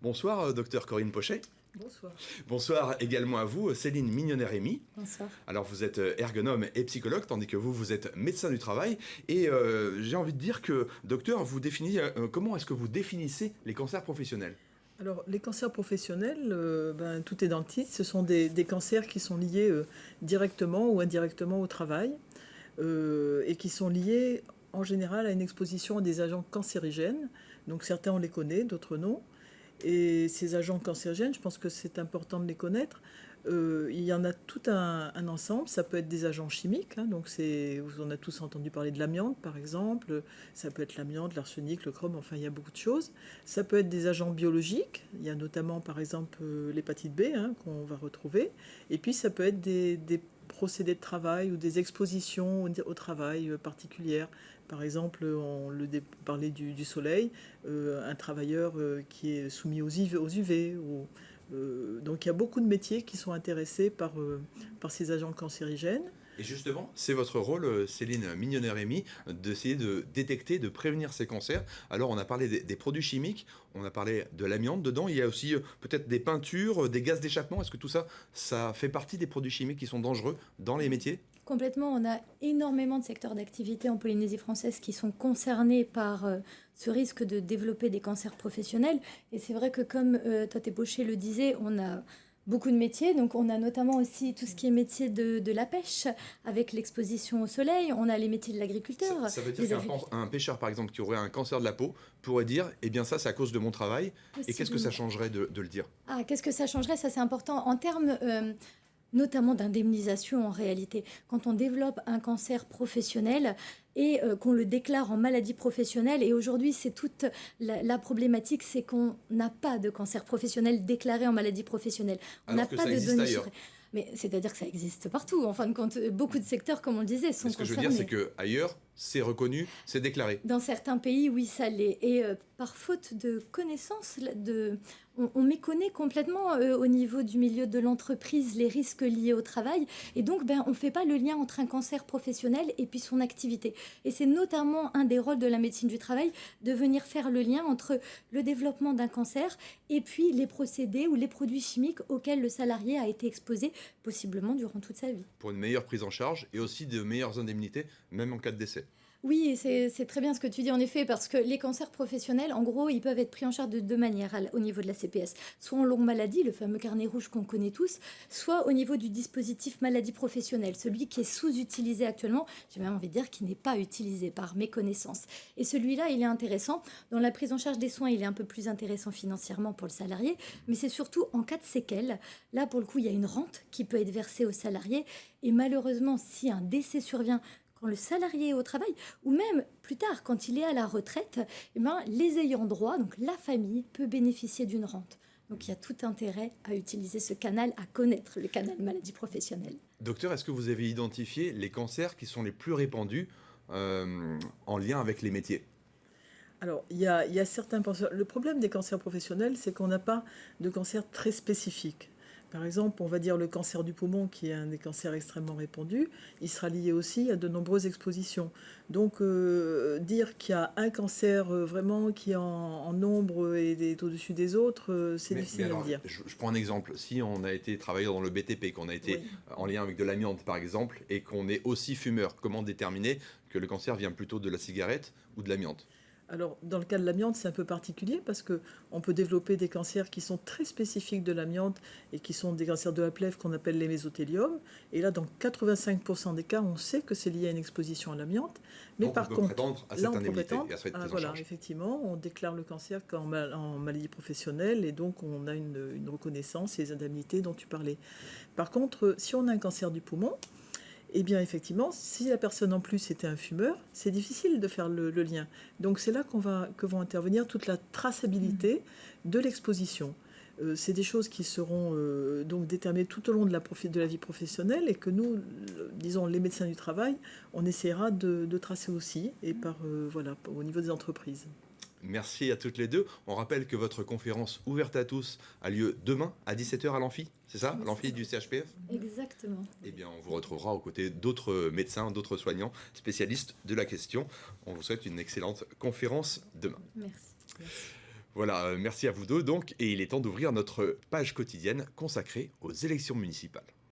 Bonsoir, docteur Corinne Pochet. Bonsoir. Bonsoir également à vous, Céline Mignonnet-Rémy. Bonsoir. Alors, vous êtes ergonome et psychologue, tandis que vous êtes médecin du travail. Et j'ai envie de dire que, docteur, comment est-ce que vous définissez les cancers professionnels ? Alors, les cancers professionnels, tout est dans le titre, ce sont des cancers qui sont liés directement ou indirectement au travail et qui sont liés en général à une exposition à des agents cancérigènes. Donc certains on les connaît, d'autres non. Et ces agents cancérigènes, je pense que c'est important de les connaître. Il y en a tout un ensemble. Ça peut être des agents chimiques. Donc on a tous entendu parler de l'amiante, par exemple. Ça peut être l'amiante, l'arsenic, le chrome. Enfin, il y a beaucoup de choses. Ça peut être des agents biologiques. Il y a notamment, par exemple, l'hépatite B qu'on va retrouver. Et puis, ça peut être des procédés de travail ou des expositions au travail particulières. Par exemple, parlait du soleil, un travailleur qui est soumis aux UV. Donc il y a beaucoup de métiers qui sont intéressés par ces agents cancérigènes. Et justement, c'est votre rôle, Céline Mignonnet-Rémy, d'essayer de détecter, de prévenir ces cancers. Alors, on a parlé des produits chimiques, on a parlé de l'amiante dedans. Il y a aussi peut-être des peintures, des gaz d'échappement. Est-ce que tout ça, ça fait partie des produits chimiques qui sont dangereux dans les métiers ? Complètement, on a énormément de secteurs d'activité en Polynésie française qui sont concernés par ce risque de développer des cancers professionnels. Et c'est vrai que comme Toté Pochet le disait, on a beaucoup de métiers. Donc on a notamment aussi tout ce qui est métier de la pêche, avec l'exposition au soleil. On a les métiers de l'agriculteur. Ça veut dire qu'un pêcheur, par exemple, qui aurait un cancer de la peau, pourrait dire « Eh bien ça, c'est à cause de mon travail ». Et qu'est-ce que ça changerait de le dire ? Qu'est-ce que ça changerait ? Ça, c'est important. En termes notamment d'indemnisation en réalité. Quand on développe un cancer professionnel et qu'on le déclare en maladie professionnelle, et aujourd'hui c'est toute la problématique, c'est qu'on n'a pas de cancer professionnel déclaré en maladie professionnelle. On n'a pas de données chiffrées. Mais c'est-à-dire que ça existe partout. En fin de compte, beaucoup de secteurs, comme on le disait, sont concernés. Ce que je veux dire, c'est qu'ailleurs, c'est reconnu, c'est déclaré. Dans certains pays, oui, ça l'est. Et par faute de connaissances, on méconnaît complètement au niveau du milieu de l'entreprise les risques liés au travail. Et donc, on ne fait pas le lien entre un cancer professionnel et puis son activité. Et c'est notamment un des rôles de la médecine du travail de venir faire le lien entre le développement d'un cancer et puis les procédés ou les produits chimiques auxquels le salarié a été exposé, possiblement durant toute sa vie. Pour une meilleure prise en charge et aussi de meilleures indemnités, même en cas de décès. Oui, c'est très bien ce que tu dis en effet, parce que les cancers professionnels, en gros, ils peuvent être pris en charge de deux manières au niveau de la CPS. Soit en longue maladie, le fameux carnet rouge qu'on connaît tous, soit au niveau du dispositif maladie professionnelle, celui qui est sous-utilisé actuellement, j'ai même envie de dire qu'il n'est pas utilisé par mes connaissances. Et celui-là, il est intéressant. Dans la prise en charge des soins, il est un peu plus intéressant financièrement pour le salarié, mais c'est surtout en cas de séquelles. Là, pour le coup, il y a une rente qui peut être versée au salarié, et malheureusement, si un décès survient quand le salarié est au travail, ou même plus tard, quand il est à la retraite, les ayants droit, donc la famille, peut bénéficier d'une rente. Donc il y a tout intérêt à utiliser ce canal, à connaître le canal maladie professionnelle. Docteur, est-ce que vous avez identifié les cancers qui sont les plus répandus en lien avec les métiers ? Alors, il y a certains cancers. Le problème des cancers professionnels, c'est qu'on n'a pas de cancer très spécifique. Par exemple, on va dire le cancer du poumon, qui est un des cancers extrêmement répandus, il sera lié aussi à de nombreuses expositions. Donc, dire qu'il y a un cancer vraiment qui est en nombre et est au-dessus des autres, c'est difficile à dire. Je prends un exemple. Si on a été travailleur dans le BTP, qu'on a été en lien avec de l'amiante, par exemple, et qu'on est aussi fumeur, comment déterminer que le cancer vient plutôt de la cigarette ou de l'amiante ? Alors, dans le cas de l'amiante, c'est un peu particulier parce qu'on peut développer des cancers qui sont très spécifiques de l'amiante et qui sont des cancers de la plèvre qu'on appelle les mésothéliums. Et là, dans 85% des cas, on sait que c'est lié à une exposition à l'amiante. Mais donc, par on peut contre, prétendre à cette indemnité et à cette prise en charge. Effectivement, on déclare le cancer en maladie professionnelle et donc on a une reconnaissance et les indemnités dont tu parlais. Par contre, si on a un cancer du poumon, eh bien, effectivement, si la personne en plus était un fumeur, c'est difficile de faire le lien. Donc, c'est là que vont intervenir toute la traçabilité de l'exposition. C'est des choses qui seront donc déterminées tout au long de la vie professionnelle et que nous, disons les médecins du travail, on essaiera de tracer aussi et au niveau des entreprises. Merci à toutes les deux. On rappelle que votre conférence ouverte à tous a lieu demain à 17h à l'Amphi, c'est ça ? À l'Amphi du CHPF ? Exactement. Eh bien, on vous retrouvera aux côtés d'autres médecins, d'autres soignants, spécialistes de la question. On vous souhaite une excellente conférence demain. Merci. Voilà, merci à vous deux donc, et il est temps d'ouvrir notre page quotidienne consacrée aux élections municipales.